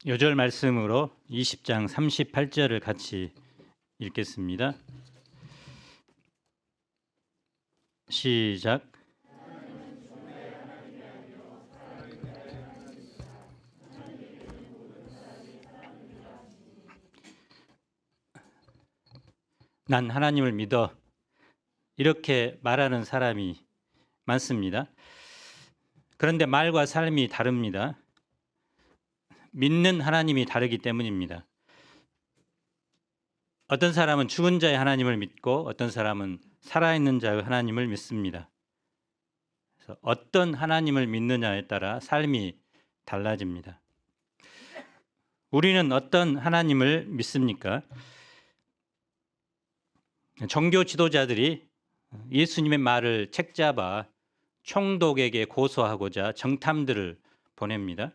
요절 말씀으로 20장 38절을 같이 읽겠습니다. 시작. 난 하나님을 믿어, 이렇게 말하는 사람이 많습니다. 그런데 말과 삶이 다릅니다. 믿는 하나님이 다르기 때문입니다. 어떤 사람은 죽은 자의 하나님을 믿고 어떤 사람은 살아있는 자의 하나님을 믿습니다. 그래서 어떤 하나님을 믿느냐에 따라 삶이 달라집니다. 우리는 어떤 하나님을 믿습니까? 종교 지도자들이 예수님의 말을 책잡아 총독에게 고소하고자 정탐들을 보냅니다.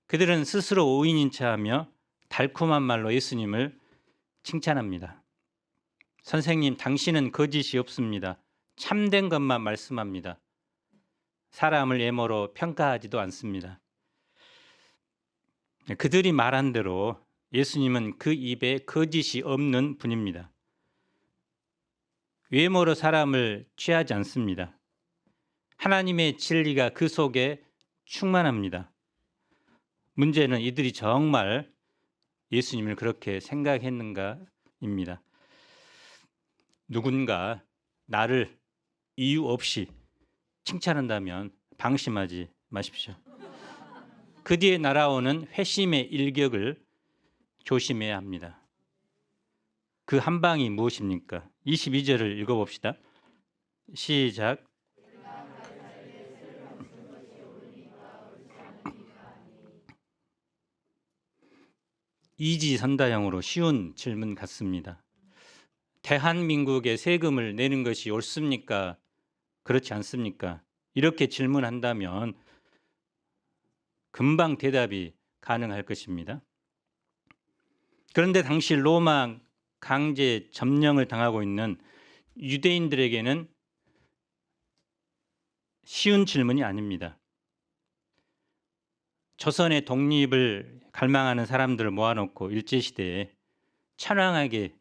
그들은 스스로 오인인체하며 달콤한 말로 예수님을 칭찬합니다. 선생님, 당신은 거짓이 없습니다. 참된 것만 말씀합니다. 사람을 외모로 평가하지도 않습니다. 그들이 말한 대로 예수님은 그 입에 거짓이 없는 분입니다. 외모로 사람을 취하지 않습니다. 하나님의 진리가 그 속에 충만합니다. 문제는 이들이 정말 예수님을 그렇게 생각했는가입니다. 누군가 나를 이유 없이 칭찬한다면 방심하지 마십시오. 그 뒤에 날아오는 회심의 일격을 조심해야 합니다. 그 한 방이 무엇입니까? 22절을 읽어봅시다. 시작. 이지선다형으로 쉬운 질문 같습니다. 대한민국에 세금을 내는 것이 옳습니까? 그렇지 않습니까? 이렇게 질문한다면 금방 대답이 가능할 것입니다. 그런데 당시 로마 강제 점령을 당하고 있는 유대인들에게는 쉬운 질문이 아닙니다. 조선의 독립을 갈망하는 사람들을 모아놓고 일제시대에 찬왕하게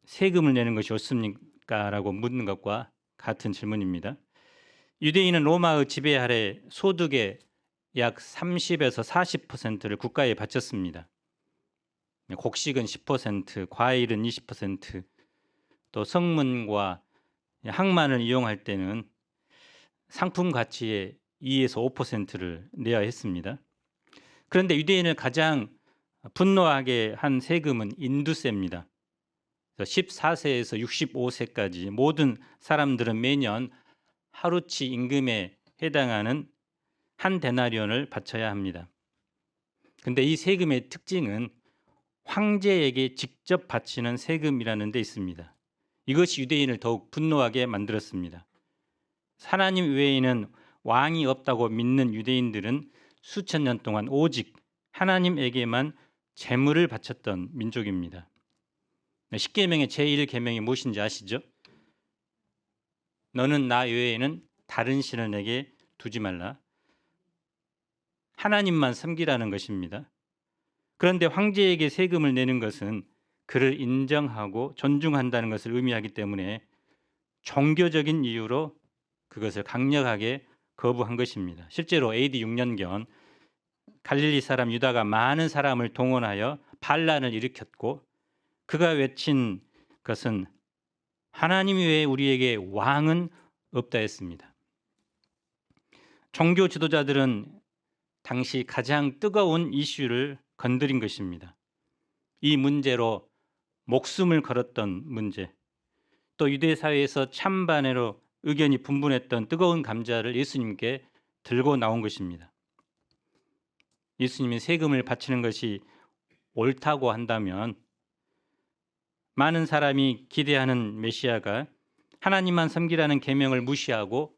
세금을 내는 것이 옳습니까? 라고 묻는 것과 같은 질문입니다. 유대인은 로마의 지배 아래 소득의 약 30에서 40%를 국가에 바쳤습니다. 곡식은 10%, 과일은 20%, 또 성문과 항만을 이용할 때는 상품 가치의 2에서 5%를 내야 했습니다. 그런데 유대인을 가장 분노하게 한 세금은 인두세입니다. 14세에서 65세까지 모든 사람들은 매년 하루치 임금에 해당하는 한 데나리온을 바쳐야 합니다. 그런데 이 세금의 특징은 황제에게 직접 바치는 세금이라는 데 있습니다. 이것이 유대인을 더욱 분노하게 만들었습니다. 하나님 외에는 왕이 없다고 믿는 유대인들은 수천 년 동안 오직 하나님에게만 제물을 바쳤던 민족입니다. 십계명의 제1계명이 무엇인지 아시죠? 너는 나 외에는 다른 신을 내게 두지 말라. 하나님만 섬기라는 것입니다. 그런데 황제에게 세금을 내는 것은 그를 인정하고 존중한다는 것을 의미하기 때문에 종교적인 이유로 그것을 강력하게 거부한 것입니다. 실제로 AD 6년경 갈릴리 사람 유다가 많은 사람을 동원하여 반란을 일으켰고 그가 외친 것은 하나님 외에 우리에게 왕은 없다 했습니다. 종교 지도자들은 당시 가장 뜨거운 이슈를 건드린 것입니다. 이 문제로 목숨을 걸었던 문제, 또 유대 사회에서 찬반으로 의견이 분분했던 뜨거운 감자를 예수님께 들고 나온 것입니다. 예수님이 세금을 바치는 것이 옳다고 한다면 많은 사람이 기대하는 메시아가 하나님만 섬기라는 계명을 무시하고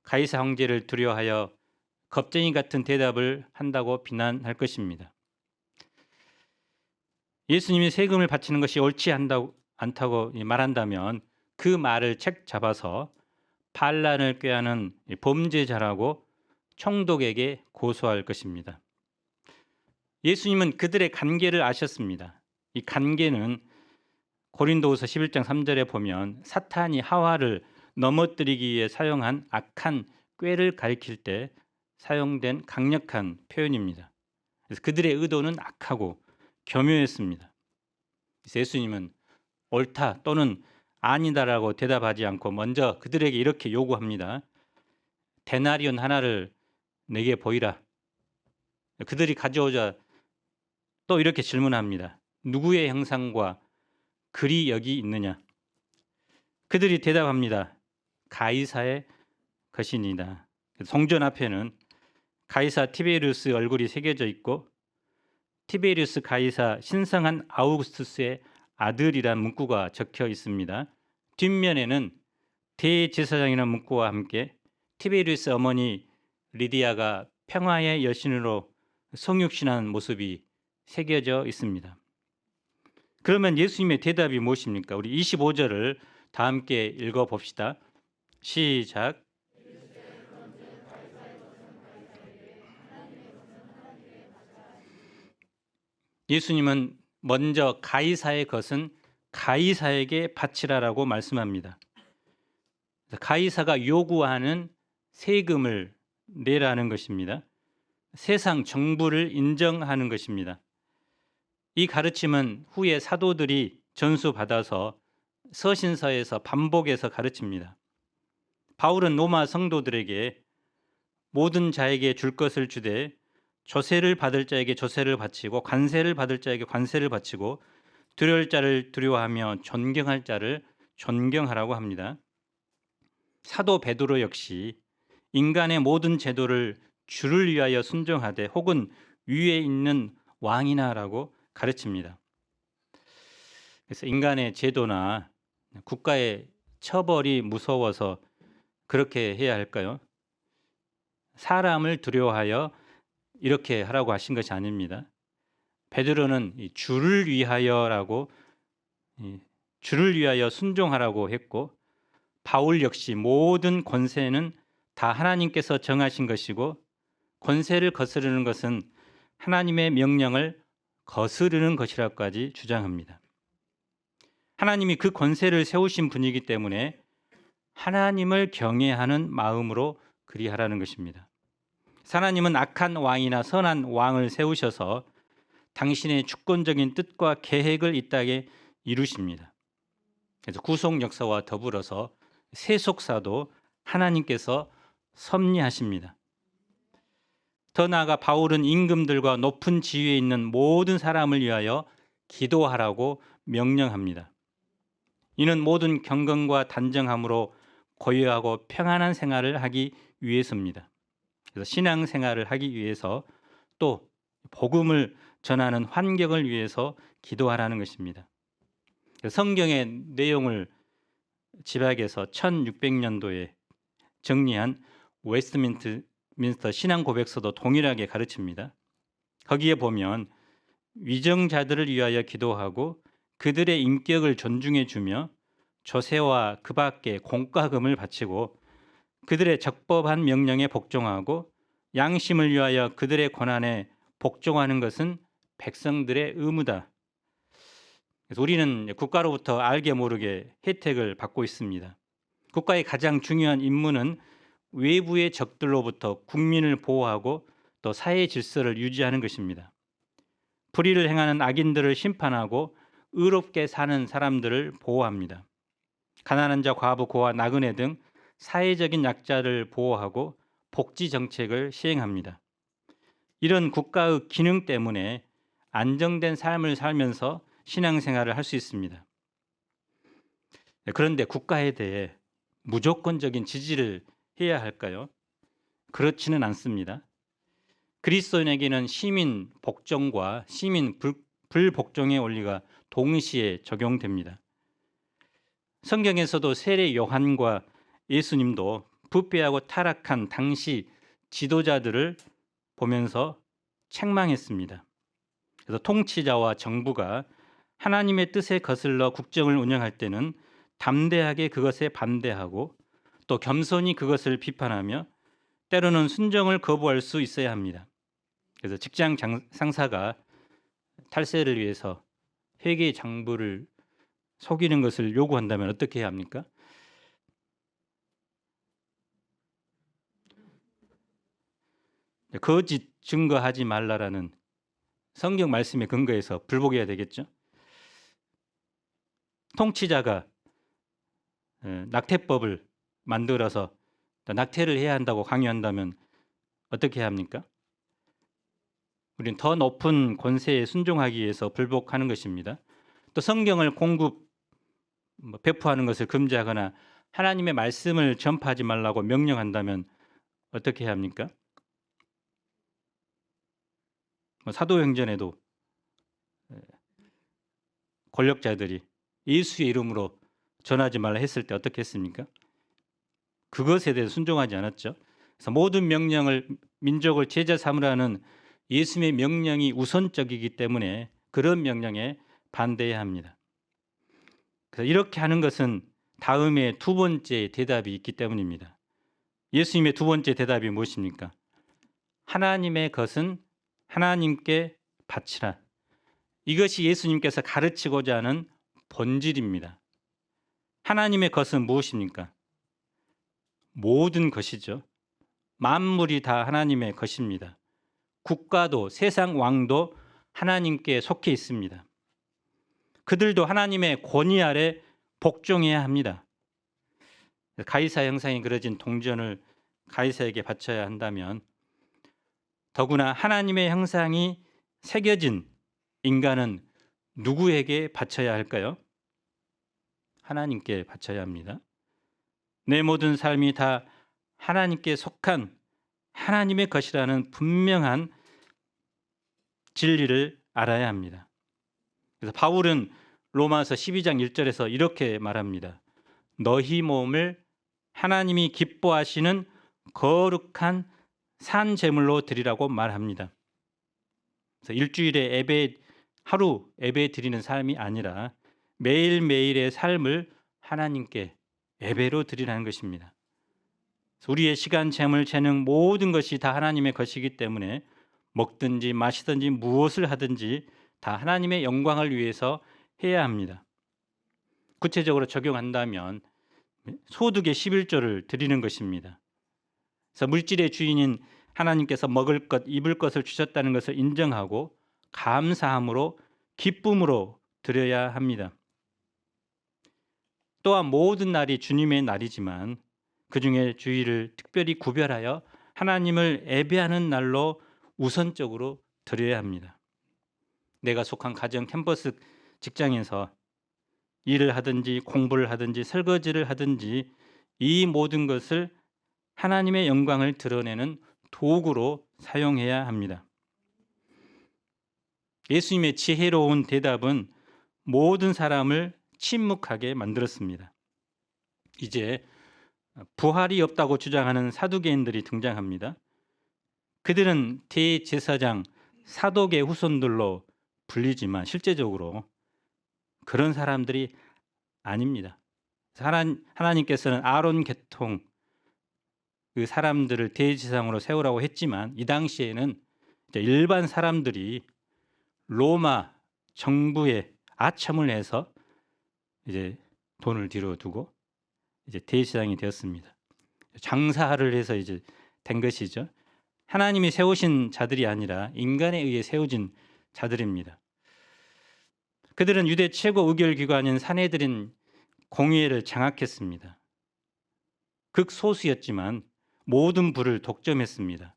가이사 황제를 두려워하여 겁쟁이 같은 대답을 한다고 비난할 것입니다. 예수님이 세금을 바치는 것이 옳지 않다고 말한다면 그 말을 책 잡아서 반란을 꾀하는 범죄자라고 총독에게 고소할 것입니다. 예수님은 그들의 관계를 아셨습니다. 이 관계는 고린도후서 11장 3절에 보면 사탄이 하와를 넘어뜨리기 위해 사용한 악한 꾀를 가리킬 때 사용된 강력한 표현입니다. 그래서 그들의 의도는 악하고 교묘했습니다. 그래서 예수님은 옳다 또는 아니다라고 대답하지 않고 먼저 그들에게 이렇게 요구합니다. 데나리온 하나를 내게 보이라. 그들이 가져오자 또 이렇게 질문합니다. 누구의 형상과 글이 여기 있느냐? 그들이 대답합니다. 가이사의 것이니이다. 성전 앞에는 가이사 티베리우스 얼굴이 새겨져 있고 티베리우스 가이사 신성한 아우구스투스의 아들이란 문구가 적혀 있습니다. 뒷면에는 대제사장이라는 문구와 함께 티베리우스 어머니 리디아가 평화의 여신으로 성육신한 모습이 새겨져 있습니다. 그러면 예수님의 대답이 무엇입니까? 우리 25절을 다 함께 읽어봅시다. 시작. 예수님은 먼저 가이사의 것은 가이사에게 바치라라고 말씀합니다. 가이사가 요구하는 세금을 내라는 것입니다. 세상 정부를 인정하는 것입니다. 이 가르침은 후에 사도들이 전수받아서 서신서에서 반복해서 가르칩니다. 바울은 로마 성도들에게 모든 자에게 줄 것을 주되 조세를 받을 자에게 조세를 바치고 관세를 받을 자에게 관세를 바치고 두려울 자를 두려워하며 존경할 자를 존경하라고 합니다. 사도 베드로 역시 인간의 모든 제도를 주를 위하여 순종하되 혹은 위에 있는 왕이나라고 가르칩니다. 그래서 인간의 제도나 국가의 처벌이 무서워서 그렇게 해야 할까요? 사람을 두려워하여 이렇게 하라고 하신 것이 아닙니다. 베드로는 주를 위하여라고 주를 위하여 순종하라고 했고 바울 역시 모든 권세는 다 하나님께서 정하신 것이고 권세를 거스르는 것은 하나님의 명령을 거스르는 것이라고까지 주장합니다. 하나님이 그 권세를 세우신 분이기 때문에 하나님을 경외하는 마음으로 그리하라는 것입니다. 하나님은 악한 왕이나 선한 왕을 세우셔서 당신의 주권적인 뜻과 계획을 이 땅에 이루십니다. 그래서 구속 역사와 더불어서 세속사도 하나님께서 섭리하십니다. 더 나아가 바울은 임금들과 높은 지위에 있는 모든 사람을 위하여 기도하라고 명령합니다. 이는 모든 경건과 단정함으로 고요하고 평안한 생활을 하기 위해서입니다. 그래서 신앙 생활을 하기 위해서 또 복음을 전하는 환경을 위해서 기도하라는 것입니다. 성경의 내용을 집약해서 1600년도에 정리한 웨스트민스터 신앙 고백서도 동일하게 가르칩니다. 거기에 보면 위정자들을 위하여 기도하고 그들의 인격을 존중해 주며 조세와 그 밖에 공과금을 바치고 그들의 적법한 명령에 복종하고 양심을 위하여 그들의 권한에 복종하는 것은 백성들의 의무다. 그래서 우리는 국가로부터 알게 모르게 혜택을 받고 있습니다. 국가의 가장 중요한 임무는 외부의 적들로부터 국민을 보호하고 또 사회 질서를 유지하는 것입니다. 불의를 행하는 악인들을 심판하고 의롭게 사는 사람들을 보호합니다. 가난한 자, 과부, 고아, 나그네 등 사회적인 약자를 보호하고 복지 정책을 시행합니다. 이런 국가의 기능 때문에 안정된 삶을 살면서 신앙생활을 할 수 있습니다. 그런데 국가에 대해 무조건적인 지지를 해야 할까요? 그렇지는 않습니다. 그리스도인에게는 시민 복종과 시민 불복종의 원리가 동시에 적용됩니다. 성경에서도 세례 요한과 예수님도 부패하고 타락한 당시 지도자들을 보면서 책망했습니다. 그래서 통치자와 정부가 하나님의 뜻에 거슬러 국정을 운영할 때는 담대하게 그것에 반대하고 또 겸손히 그것을 비판하며 때로는 순종을 거부할 수 있어야 합니다. 그래서 직장 상사가 탈세를 위해서 회계 장부를 속이는 것을 요구한다면 어떻게 해야 합니까? 거짓 증거하지 말라라는 성경 말씀에 근거해서 불복해야 되겠죠. 통치자가 낙태법을 만들어서 낙태를 해야 한다고 강요한다면 어떻게 해야 합니까? 우리는 더 높은 권세에 순종하기 위해서 불복하는 것입니다. 또 성경을 배포하는 것을 금지하거나 하나님의 말씀을 전파하지 말라고 명령한다면 어떻게 해야 합니까? 사도행전에도 권력자들이 예수의 이름으로 전하지 말라 했을 때 어떻게 했습니까? 그것에 대해서 순종하지 않았죠. 그래서 모든 명령을 민족을 제자 삼으라는 예수님의 명령이 우선적이기 때문에 그런 명령에 반대해야 합니다. 그래서 이렇게 하는 것은 다음에 두 번째 대답이 있기 때문입니다. 예수님의 두 번째 대답이 무엇입니까? 하나님의 것은 하나님께 바치라. 이것이 예수님께서 가르치고자 하는 본질입니다. 하나님의 것은 무엇입니까? 모든 것이죠. 만물이 다 하나님의 것입니다. 국가도 세상 왕도 하나님께 속해 있습니다. 그들도 하나님의 권위 아래 복종해야 합니다. 가이사 형상이 그려진 동전을 가이사에게 바쳐야 한다면 더구나 하나님의 형상이 새겨진 인간은 누구에게 바쳐야 할까요? 하나님께 바쳐야 합니다. 내 모든 삶이 다 하나님께 속한 하나님의 것이라는 분명한 진리를 알아야 합니다. 그래서 바울은 로마서 12장 1절에서 이렇게 말합니다. 너희 몸을 하나님이 기뻐하시는 거룩한 산 제물로 드리라고 말합니다. 그래서 일주일에 하루 예배 드리는 삶이 아니라 매일매일의 삶을 하나님께 예배로 드리라는 것입니다. 우리의 시간, 재물, 재능 모든 것이 다 하나님의 것이기 때문에 먹든지 마시든지 무엇을 하든지 다 하나님의 영광을 위해서 해야 합니다. 구체적으로 적용한다면 소득의 11조를 드리는 것입니다. 그래서 물질의 주인인 하나님께서 먹을 것, 입을 것을 주셨다는 것을 인정하고 감사함으로 기쁨으로 드려야 합니다. 또한 모든 날이 주님의 날이지만 그중에 주일을 특별히 구별하여 하나님을 예배하는 날로 우선적으로 드려야 합니다. 내가 속한 가정, 캠퍼스, 직장에서 일을 하든지 공부를 하든지 설거지를 하든지 이 모든 것을 하나님의 영광을 드러내는 도구로 사용해야 합니다. 예수님의 지혜로운 대답은 모든 사람을 침묵하게 만들었습니다. 이제 부활이 없다고 주장하는 사두개인들이 등장합니다. 그들은 대제사장 사독의 후손들로 불리지만 실제적으로 그런 사람들이 아닙니다. 하나님께서는 아론 계통 그 사람들을 대제사장으로 세우라고 했지만 이 당시에는 일반 사람들이 로마 정부에 아첨을 해서 이제 돈을 뒤로 두고 이제 대제사장이 되었습니다. 장사를 해서 이제 된 것이죠. 하나님이 세우신 자들이 아니라 인간에 의해 세워진 자들입니다. 그들은 유대 최고 의결기관인 산헤드린 공의회를 장악했습니다. 극소수였지만 모든 부를 독점했습니다.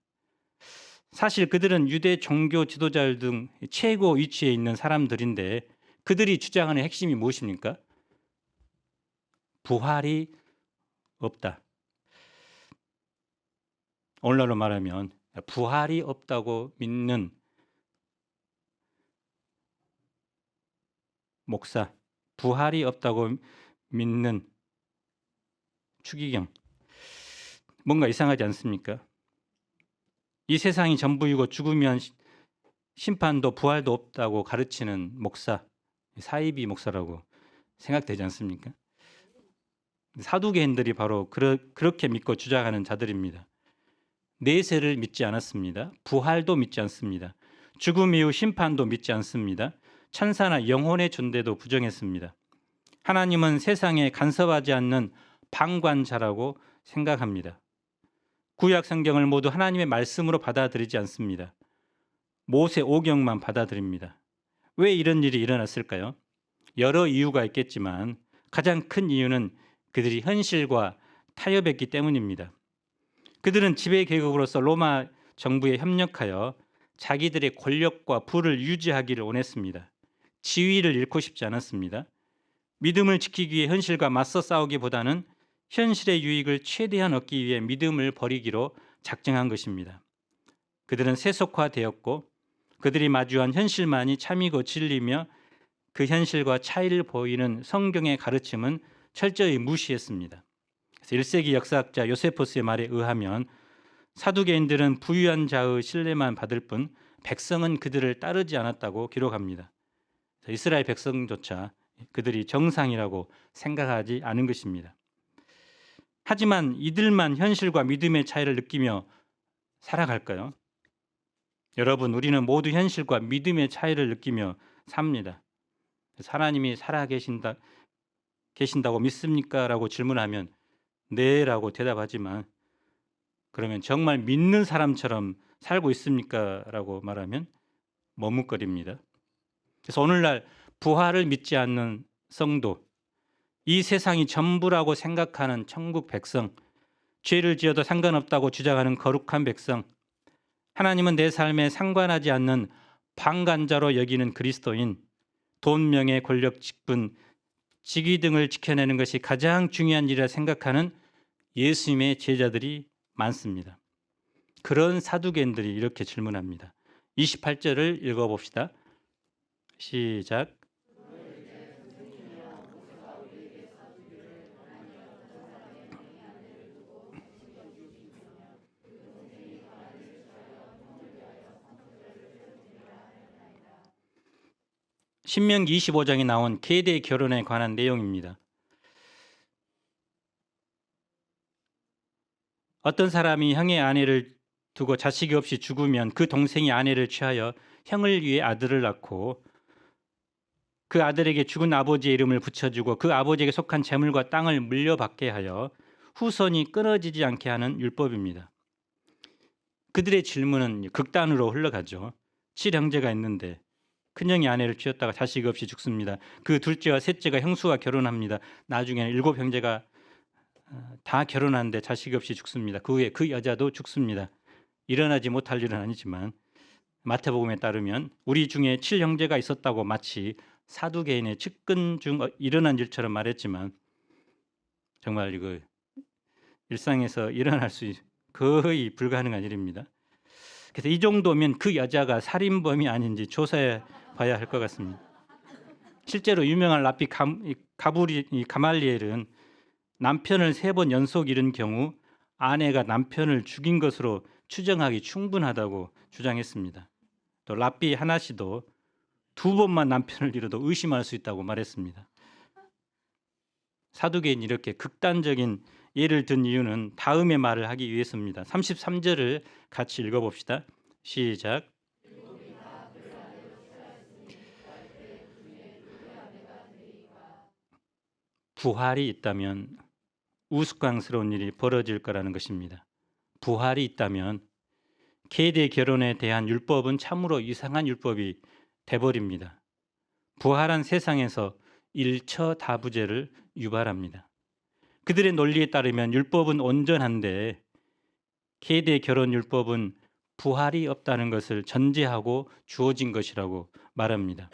사실 그들은 유대 종교 지도자들 등 최고 위치에 있는 사람들인데 그들이 주장하는 핵심이 무엇입니까? 부활이 없다. 오늘날로 말하면 부활이 없다고 믿는 목사, 부활이 없다고 믿는 추기경, 뭔가 이상하지 않습니까? 이 세상이 전부이고 죽으면 심판도 부활도 없다고 가르치는 목사, 사이비 목사라고 생각되지 않습니까? 사두개인들이 바로 그렇게 믿고 주장하는 자들입니다. 내세를 믿지 않았습니다. 부활도 믿지 않습니다. 죽음 이후 심판도 믿지 않습니다. 천사나 영혼의 존재도 부정했습니다. 하나님은 세상에 간섭하지 않는 방관자라고 생각합니다. 구약 성경을 모두 하나님의 말씀으로 받아들이지 않습니다. 모세 오경만 받아들입니다. 왜 이런 일이 일어났을까요? 여러 이유가 있겠지만 가장 큰 이유는 그들이 현실과 타협했기 때문입니다. 그들은 지배 계급으로서 로마 정부에 협력하여 자기들의 권력과 부를 유지하기를 원했습니다. 지위를 잃고 싶지 않았습니다. 믿음을 지키기 위해 현실과 맞서 싸우기보다는 현실의 유익을 최대한 얻기 위해 믿음을 버리기로 작정한 것입니다. 그들은 세속화되었고 그들이 마주한 현실만이 참이고 진리며 그 현실과 차이를 보이는 성경의 가르침은 철저히 무시했습니다. 그래서 1세기 역사학자 요세포스의 말에 의하면 사두개인들은 부유한 자의 신뢰만 받을 뿐 백성은 그들을 따르지 않았다고 기록합니다. 이스라엘 백성조차 그들이 정상이라고 생각하지 않은 것입니다. 하지만 이들만 현실과 믿음의 차이를 느끼며 살아갈까요? 여러분, 우리는 모두 현실과 믿음의 차이를 느끼며 삽니다. 하나님이 계신다고 믿습니까? 라고 질문하면 네 라고 대답하지만 그러면 정말 믿는 사람처럼 살고 있습니까? 라고 말하면 머뭇거립니다. 그래서 오늘날 부활을 믿지 않는 성도, 이 세상이 전부라고 생각하는 천국 백성, 죄를 지어도 상관없다고 주장하는 거룩한 백성, 하나님은 내 삶에 상관하지 않는 방관자로 여기는 그리스도인, 돈, 명예, 권력, 직분, 직위 등을 지켜내는 것이 가장 중요한 일이라 생각하는 예수님의 제자들이 많습니다. 그런 사두개인들이 이렇게 질문합니다. 28절을 읽어봅시다. 시작. 신명기 25장에 나온 계대 결혼에 관한 내용입니다. 어떤 사람이 형의 아내를 두고 자식이 없이 죽으면 그 동생이 아내를 취하여 형을 위해 아들을 낳고 그 아들에게 죽은 아버지의 이름을 붙여주고 그 아버지에게 속한 재물과 땅을 물려받게 하여 후손이 끊어지지 않게 하는 율법입니다. 그들의 질문은 극단으로 흘러가죠. 7형제가 있는데 큰형이 아내를 취했다가 자식이 없이 죽습니다. 그 둘째와 셋째가 형수와 결혼합니다. 나중에는 7형제가 다 결혼하는데 자식이 없이 죽습니다. 그 후에 그 여자도 죽습니다. 일어나지 못할 일은 아니지만 마태복음에 따르면 우리 중에 7형제가 있었다고 마치 사두개인의 측근 중 일어난 일처럼 말했지만 정말 이거 일상에서 일어날 수 거의 불가능한 일입니다. 그래서 이 정도면 그 여자가 살인범이 아닌지 조사해 봐야 할 것 같습니다. 실제로 유명한 랍비 가말리엘은 남편을 3번 연속 잃은 경우 아내가 남편을 죽인 것으로 추정하기 충분하다고 주장했습니다. 또 랍비 하나시도 2번만 남편을 잃어도 의심할 수 있다고 말했습니다. 사두개인이 이렇게 극단적인 예를 든 이유는 다음의 말을 하기 위해서입니다. 33절을 같이 읽어봅시다. 시작. 부활이 있다면 우스꽝스러운 일이 벌어질 거라는 것입니다. 부활이 있다면 계대 결혼에 대한 율법은 참으로 이상한 율법이 돼버립니다. 부활한 세상에서 일처다부제를 유발합니다. 그들의 논리에 따르면 율법은 온전한데 계대 결혼 율법은 부활이 없다는 것을 전제하고 주어진 것이라고 말합니다.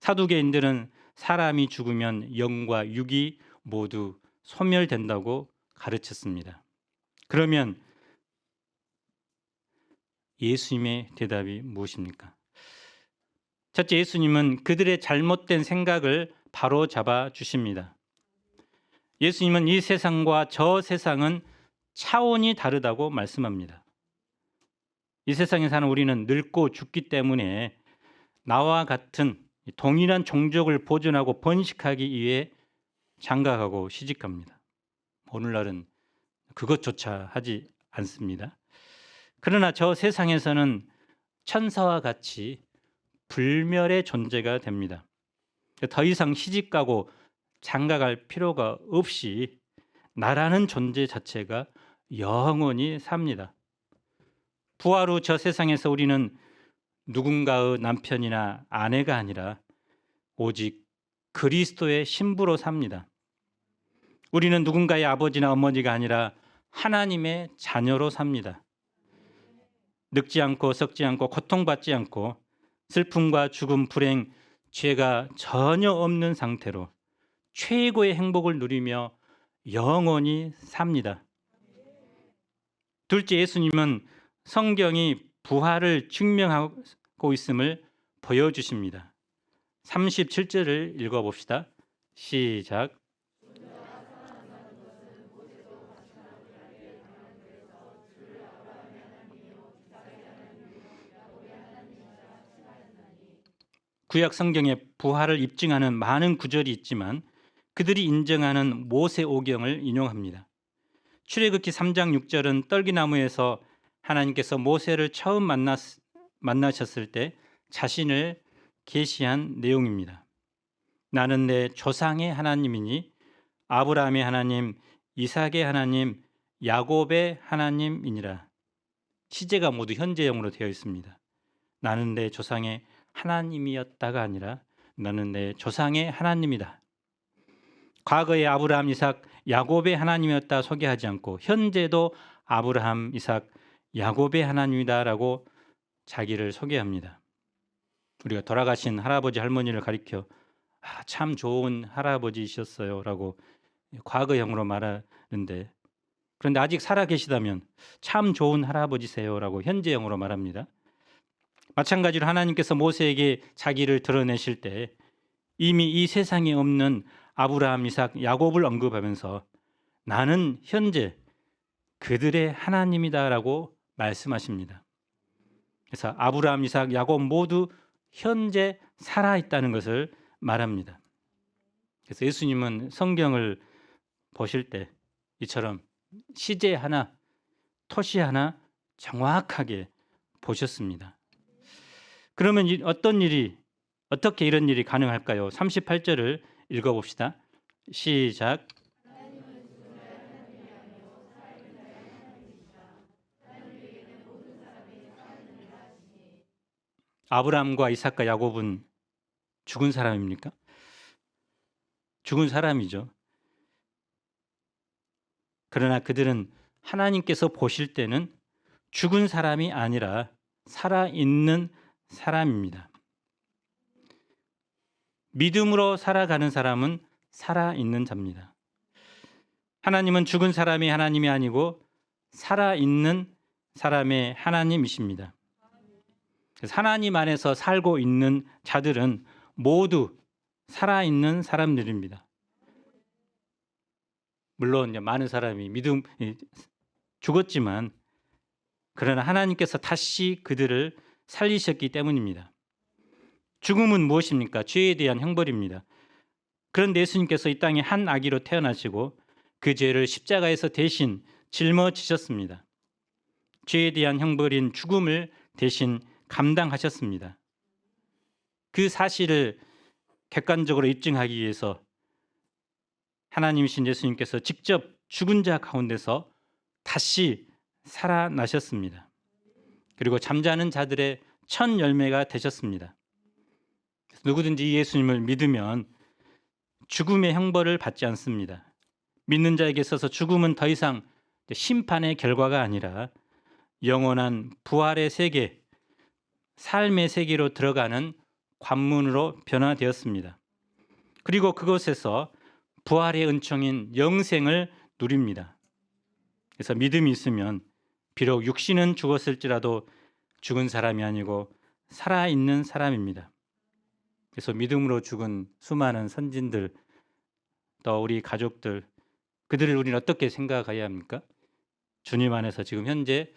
사두개인들은 사람이 죽으면 영과 육이 모두 소멸된다고 가르쳤습니다. 그러면 예수님의 대답이 무엇입니까? 첫째, 예수님은 그들의 잘못된 생각을 바로잡아 주십니다. 예수님은 이 세상과 저 세상은 차원이 다르다고 말씀합니다. 이 세상에 사는 우리는 늙고 죽기 때문에 나와 같은 동일한 종족을 보존하고 번식하기 위해 장가가고 시집갑니다. 오늘날은 그것조차 하지 않습니다. 그러나 저 세상에서는 천사와 같이 불멸의 존재가 됩니다. 더 이상 시집가고 장가갈 필요가 없이 나라는 존재 자체가 영원히 삽니다. 부활 후 저 세상에서 우리는 누군가의 남편이나 아내가 아니라 오직 그리스도의 신부로 삽니다. 우리는 누군가의 아버지나 어머니가 아니라 하나님의 자녀로 삽니다. 늙지 않고 썩지 않고 고통받지 않고 슬픔과 죽음, 불행, 죄가 전혀 없는 상태로 최고의 행복을 누리며 영원히 삽니다. 둘째, 예수님은 성경이 부활을 증명하고 있음을 보여주십니다. 37절을 읽어봅시다. 시작. 구약 성경에 부활을 입증하는 많은 구절이 있지만 그들이 인정하는 모세 오경을 인용합니다. 출애굽기 3장 6절은 떨기나무에서 하나님께서 모세를 처음 만나셨을 때 자신을 계시한 내용입니다. 나는 내 조상의 하나님이니 아브라함의 하나님, 이삭의 하나님, 야곱의 하나님이니라. 시제가 모두 현재형으로 되어 있습니다. 나는 내 조상의 하나님이었다가 아니라 나는 내 조상의 하나님이다. 과거에 아브라함, 이삭, 야곱의 하나님이었다 소개하지 않고 현재도 아브라함, 이삭, 야곱의 하나님이다라고 자기를 소개합니다. 우리가 돌아가신 할아버지, 할머니를 가리켜 참 좋은 할아버지셨어요라고 과거형으로 말하는데, 그런데 아직 살아 계시다면 참 좋은 할아버지세요라고 현재형으로 말합니다. 마찬가지로 하나님께서 모세에게 자기를 드러내실 때 이미 이 세상에 없는 아브라함, 이삭, 야곱을 언급하면서 나는 현재 그들의 하나님이다라고 말씀하십니다. 그래서 아브라함, 이삭, 야곱 모두 현재 살아있다는 것을 말합니다. 그래서 예수님은 성경을 보실 때 이처럼 시제 하나, 토시 하나 정확하게 보셨습니다. 그러면 어떻게 이런 일이 가능할까요? 38절을 읽어봅시다. 시작. 아브라함과 이삭과 야곱은 죽은 사람입니까? 죽은 사람이죠. 그러나 그들은 하나님께서 보실 때는 죽은 사람이 아니라 살아있는 사람입니다. 믿음으로 살아가는 사람은 살아있는 자입니다. 하나님은 죽은 사람이 하나님이 아니고 살아있는 사람의 하나님이십니다. 그래서 하나님 안에서 살고 있는 자들은 모두 살아있는 사람들입니다. 물론 많은 사람이 죽었지만 그러나 하나님께서 다시 그들을 살리셨기 때문입니다. 죽음은 무엇입니까? 죄에 대한 형벌입니다. 그런데 예수님께서 이 땅에 한 아기로 태어나시고 그 죄를 십자가에서 대신 짊어지셨습니다. 죄에 대한 형벌인 죽음을 대신 감당하셨습니다. 그 사실을 객관적으로 입증하기 위해서 하나님이신 예수님께서 직접 죽은 자 가운데서 다시 살아나셨습니다. 그리고 잠자는 자들의 첫 열매가 되셨습니다. 누구든지 예수님을 믿으면 죽음의 형벌을 받지 않습니다. 믿는 자에게 있어서 죽음은 더 이상 심판의 결과가 아니라 영원한 부활의 세계, 삶의 세계로 들어가는 관문으로 변화되었습니다. 그리고 그곳에서 부활의 은총인 영생을 누립니다. 그래서 믿음이 있으면 비록 육신은 죽었을지라도 죽은 사람이 아니고 살아있는 사람입니다. 그래서 믿음으로 죽은 수많은 선진들, 또 우리 가족들, 그들을 우리는 어떻게 생각해야 합니까? 주님 안에서 지금 현재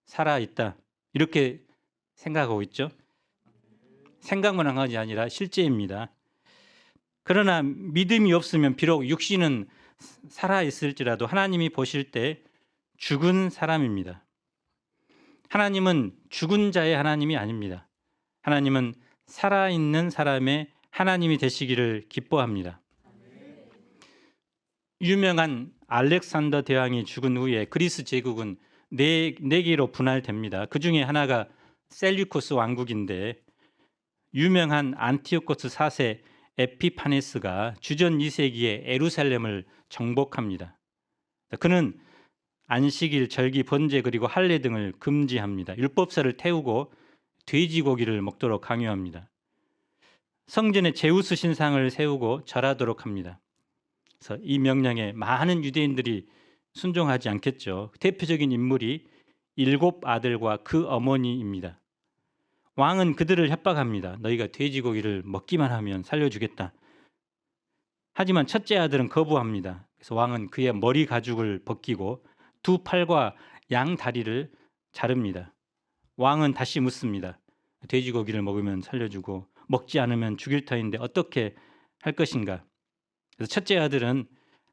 살아있다, 이렇게 생각하고 있죠. 생각만 한 것이 아니라 실제입니다. 그러나 믿음이 없으면 비록 육신은 살아있을지라도 하나님이 보실 때 죽은 사람입니다. 하나님은 죽은 자의 하나님이 아닙니다. 하나님은 살아있는 사람의 하나님이 되시기를 기뻐합니다. 유명한 알렉산더 대왕이 죽은 후에 그리스 제국은 네 개로 분할됩니다. 그 중에 하나가 셀류코스 왕국인데 유명한 안티오코스 4세 에피파네스가 주전 2세기에 예루살렘을 정복합니다. 그는 안식일, 절기, 번제 그리고 할례 등을 금지합니다. 율법사를 태우고 돼지고기를 먹도록 강요합니다. 성전에 제우스 신상을 세우고 절하도록 합니다. 그래서 이 명령에 많은 유대인들이 순종하지 않겠죠. 대표적인 인물이 7 아들과 그 어머니입니다. 왕은 그들을 협박합니다. 너희가 돼지고기를 먹기만 하면 살려주겠다. 하지만 첫째 아들은 거부합니다. 그래서 왕은 그의 머리 가죽을 벗기고 두 팔과 양 다리를 자릅니다. 왕은 다시 묻습니다. 돼지고기를 먹으면 살려주고 먹지 않으면 죽일 터인데 어떻게 할 것인가? 그래서 첫째 아들은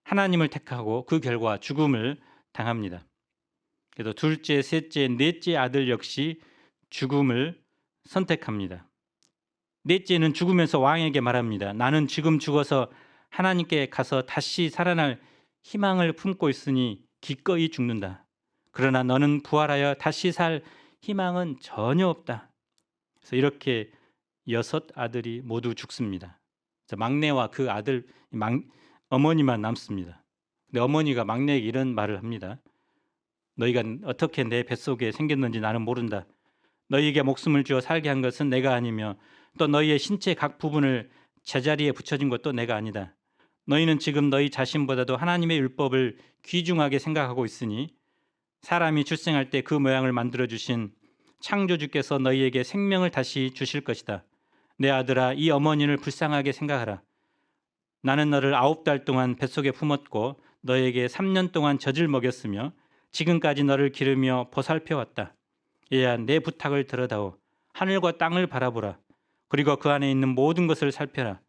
하나님을 택하고 그 결과 죽음을 당합니다. 그래서 둘째, 셋째, 넷째 아들 역시 죽음을 선택합니다. 넷째는 죽으면서 왕에게 말합니다. 나는 지금 죽어서 하나님께 가서 다시 살아날 희망을 품고 있으니 기꺼이 죽는다. 그러나 너는 부활하여 다시 살 희망은 전혀 없다. 그래서 이렇게 6 아들이 모두 죽습니다. 막내와 그 아들 어머니만 남습니다. 근데 어머니가 막내에게 이런 말을 합니다. 너희가 어떻게 내 뱃속에 생겼는지 나는 모른다. 너희에게 목숨을 주어 살게 한 것은 내가 아니며 또 너희의 신체 각 부분을 제자리에 붙여준 것도 내가 아니다. 너희는 지금 너희 자신보다도 하나님의 율법을 귀중하게 생각하고 있으니 사람이 출생할 때 그 모양을 만들어 주신 창조주께서 너희에게 생명을 다시 주실 것이다. 내 아들아, 이 어머니를 불쌍하게 생각하라. 나는 너를 9달 동안 뱃속에 품었고 너에게 3년 동안 젖을 먹였으며 지금까지 너를 기르며 보살펴왔다. 얘야, 내 부탁을 들어다오. 하늘과 땅을 바라보라. 그리고 그 안에 있는 모든 것을 살펴라.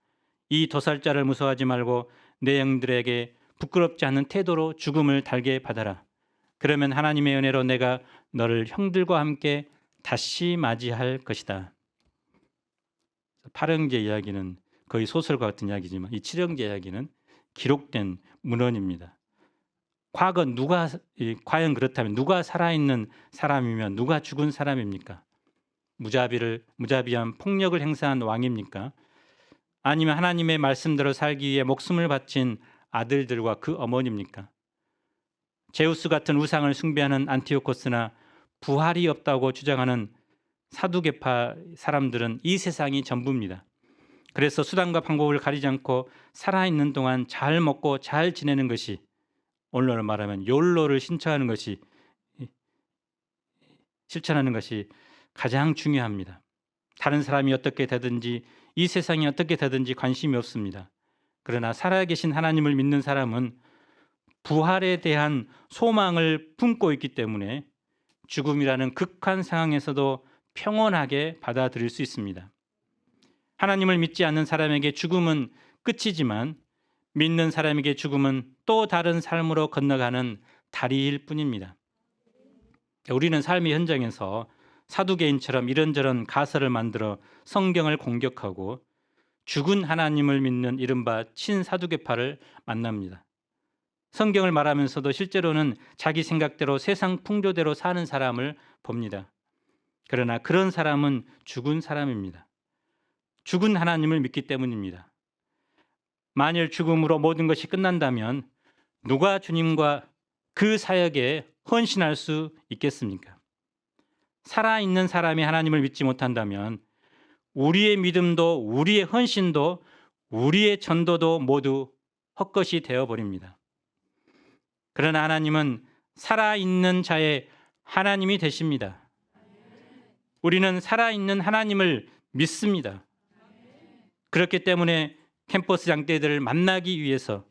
이 도살자를 무서워하지 말고 내 영들에게 부끄럽지 않은 태도로 죽음을 달게 받아라. 그러면 하나님의 은혜로 내가 너를 형들과 함께 다시 맞이할 것이다. 8형제 이야기는 거의 소설과 같은 이야기지만 이 7형제 이야기는 기록된 문헌입니다. 과거 과연 그렇다면 누가 살아있는 사람이면 누가 죽은 사람입니까? 무자비한 폭력을 행사한 왕입니까? 아니면 하나님의 말씀대로 살기 위해 목숨을 바친 아들들과 그 어머니입니까? 제우스 같은 우상을 숭배하는 안티오코스나 부활이 없다고 주장하는 사두개파 사람들은 이 세상이 전부입니다. 그래서 수단과 방법을 가리지 않고 살아있는 동안 잘 먹고 잘 지내는 것이, 오늘날로 말하면 욜로를 실천하는 것이 가장 중요합니다. 다른 사람이 어떻게 되든지 이 세상이 어떻게 되든지 관심이 없습니다. 그러나 살아계신 하나님을 믿는 사람은 부활에 대한 소망을 품고 있기 때문에 죽음이라는 극한 상황에서도 평온하게 받아들일 수 있습니다. 하나님을 믿지 않는 사람에게 죽음은 끝이지만 믿는 사람에게 죽음은 또 다른 삶으로 건너가는 다리일 뿐입니다. 우리는 삶의 현장에서 사두개인처럼 이런저런 가설을 만들어 성경을 공격하고 죽은 하나님을 믿는 이른바 친사두개파를 만납니다. 성경을 말하면서도 실제로는 자기 생각대로 세상 풍조대로 사는 사람을 봅니다. 그러나 그런 사람은 죽은 사람입니다. 죽은 하나님을 믿기 때문입니다. 만일 죽음으로 모든 것이 끝난다면 누가 주님과 그 사역에 헌신할 수 있겠습니까? 살아있는 사람이 하나님을 믿지 못한다면 우리의 믿음도 우리의 헌신도 우리의 전도도 모두 헛것이 되어버립니다. 그러나 하나님은 살아있는 자의 하나님이 되십니다. 우리는 살아있는 하나님을 믿습니다. 그렇기 때문에 캠퍼스 장대들을 만나기 위해서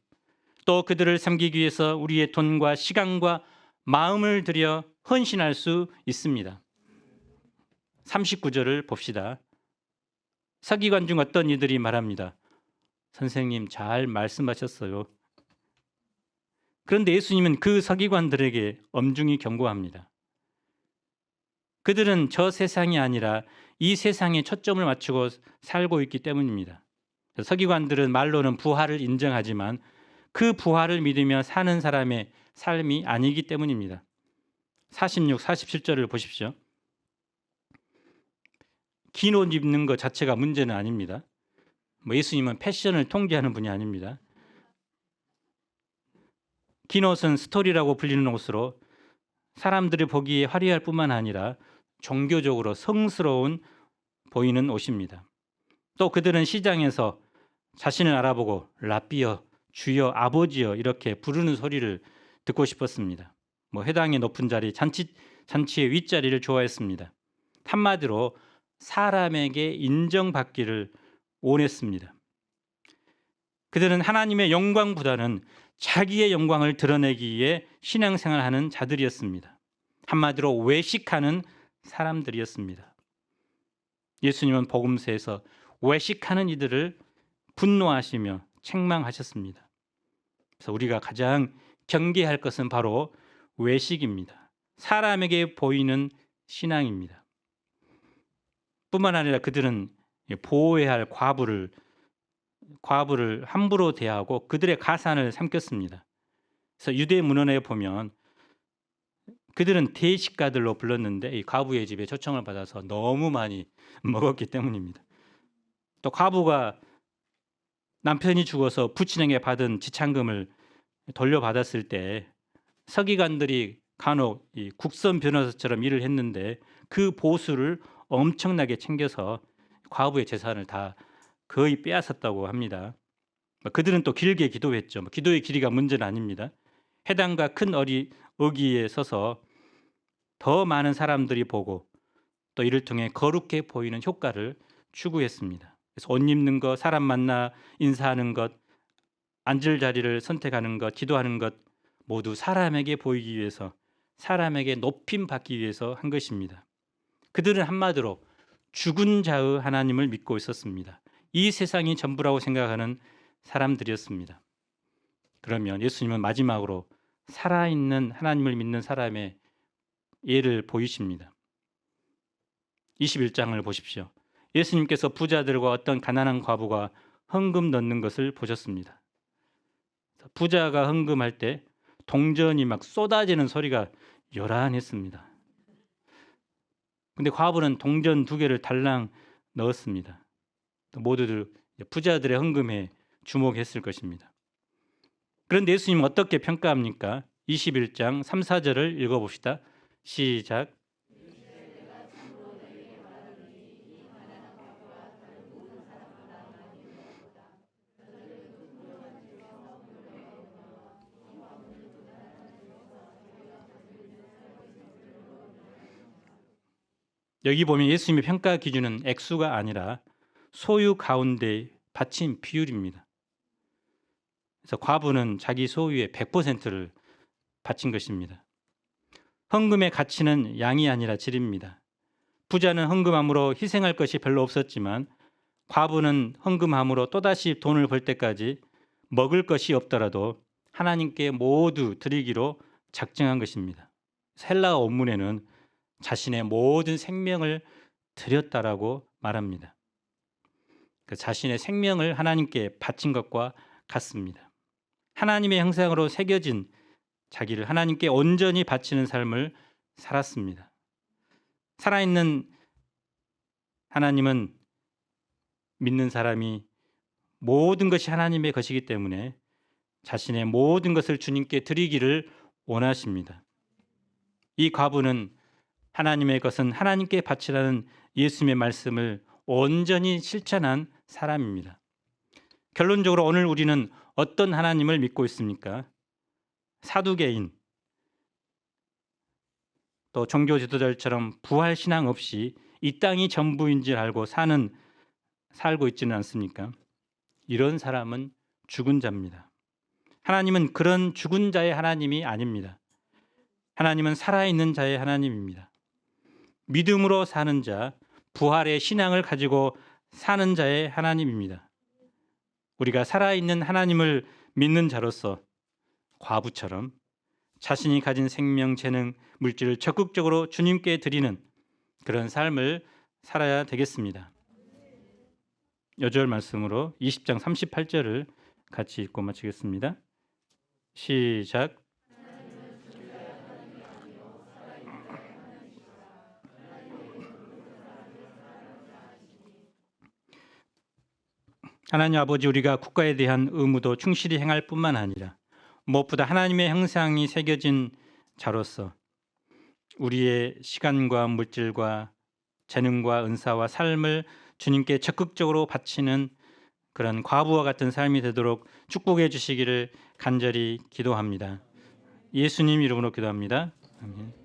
또 그들을 섬기기 위해서 우리의 돈과 시간과 마음을 들여 헌신할 수 있습니다. 39절을 봅시다. 서기관 중 어떤 이들이 말합니다. 선생님, 잘 말씀하셨어요. 그런데 예수님은 그 서기관들에게 엄중히 경고합니다. 그들은 저 세상이 아니라 이 세상에 초점을 맞추고 살고 있기 때문입니다. 서기관들은 말로는 부활을 인정하지만 그 부활을 믿으며 사는 사람의 삶이 아니기 때문입니다. 46, 47절을 보십시오. 긴 옷 입는 것 자체가 문제는 아닙니다. 예수님은 패션을 통제하는 분이 아닙니다. 긴 옷은 스토리라고 불리는 옷으로 사람들이 보기에 화려할 뿐만 아니라 종교적으로 성스러운 보이는 옷입니다. 또 그들은 시장에서 자신을 알아보고 라삐여, 주여, 아버지여 이렇게 부르는 소리를 듣고 싶었습니다. 회당의 높은 자리, 잔치의 윗자리를 좋아했습니다. 한마디로 사람에게 인정받기를 원했습니다. 그들은 하나님의 영광보다는 자기의 영광을 드러내기 위해 신앙생활하는 자들이었습니다. 한마디로 외식하는 사람들이었습니다. 예수님은 복음서에서 외식하는 이들을 분노하시며 책망하셨습니다. 그래서 우리가 가장 경계할 것은 바로 외식입니다. 사람에게 보이는 신앙입니다. 뿐만 아니라 그들은 보호해야 할 과부를 함부로 대하고 그들의 가산을 삼켰습니다. 그래서 유대 문헌에 보면 그들은 대식가들로 불렀는데 이 과부의 집에 초청을 받아서 너무 많이 먹었기 때문입니다. 또 과부가 남편이 죽어서 부친에게 받은 지참금을 돌려받았을 때 서기관들이 간혹 이 국선 변호사처럼 일을 했는데 그 보수를 엄청나게 챙겨서 과부의 재산을 다 거의 빼앗았다고 합니다. 그들은 또 길게 기도했죠. 기도의 길이가 문제는 아닙니다. 해당과 큰 어기에 서서 더 많은 사람들이 보고 또 이를 통해 거룩해 보이는 효과를 추구했습니다. 그래서 옷 입는 것, 사람 만나 인사하는 것, 앉을 자리를 선택하는 것, 기도하는 것 모두 사람에게 보이기 위해서, 사람에게 높임 받기 위해서 한 것입니다. 그들은 한마디로 죽은 자의 하나님을 믿고 있었습니다. 이 세상이 전부라고 생각하는 사람들이었습니다. 그러면 예수님은 마지막으로 살아있는 하나님을 믿는 사람의 예를 보이십니다. 21장을 보십시오. 예수님께서 부자들과 어떤 가난한 과부가 헌금 넣는 것을 보셨습니다. 부자가 헌금할 때 동전이 막 쏟아지는 소리가 요란했습니다. 근데 과부는 동전 2개를 달랑 넣었습니다. 모두들 부자들의 헌금에 주목했을 것입니다. 그런데 예수님은 어떻게 평가합니까? 21장 3, 4절을 읽어봅시다. 시작. 여기 보면 예수님의 평가 기준은 액수가 아니라 소유 가운데 바친 비율입니다. 그래서 과부는 자기 소유의 100%를 바친 것입니다. 헌금의 가치는 양이 아니라 질입니다. 부자는 헌금함으로 희생할 것이 별로 없었지만 과부는 헌금함으로 또다시 돈을 벌 때까지 먹을 것이 없더라도 하나님께 모두 드리기로 작정한 것입니다. 헬라어 원문에는 자신의 모든 생명을 드렸다라고 말합니다. 자신의 생명을 하나님께 바친 것과 같습니다. 하나님의 형상으로 새겨진 자기를 하나님께 온전히 바치는 삶을 살았습니다. 살아있는 하나님은 믿는 사람이 모든 것이 하나님의 것이기 때문에 자신의 모든 것을 주님께 드리기를 원하십니다. 이 과부는 하나님의 것은 하나님께 바치라는 예수님의 말씀을 온전히 실천한 사람입니다. 결론적으로 오늘 우리는 어떤 하나님을 믿고 있습니까? 사두개인 또 종교 지도자들처럼 부활 신앙 없이 이 땅이 전부인 줄 알고 살고 있지는 않습니까? 이런 사람은 죽은 자입니다. 하나님은 그런 죽은 자의 하나님이 아닙니다. 하나님은 살아있는 자의 하나님입니다. 믿음으로 사는 자, 부활의 신앙을 가지고 사는 자의 하나님입니다. 우리가 살아있는 하나님을 믿는 자로서 과부처럼 자신이 가진 생명, 재능, 물질을 적극적으로 주님께 드리는 그런 삶을 살아야 되겠습니다. 여절 말씀으로 20장 38절을 같이 읽고 마치겠습니다. 시작. 하나님 아버지, 우리가 국가에 대한 의무도 충실히 행할 뿐만 아니라 무엇보다 하나님의 형상이 새겨진 자로서 우리의 시간과 물질과 재능과 은사와 삶을 주님께 적극적으로 바치는 그런 과부와 같은 삶이 되도록 축복해 주시기를 간절히 기도합니다. 예수님 이름으로 기도합니다. 아멘.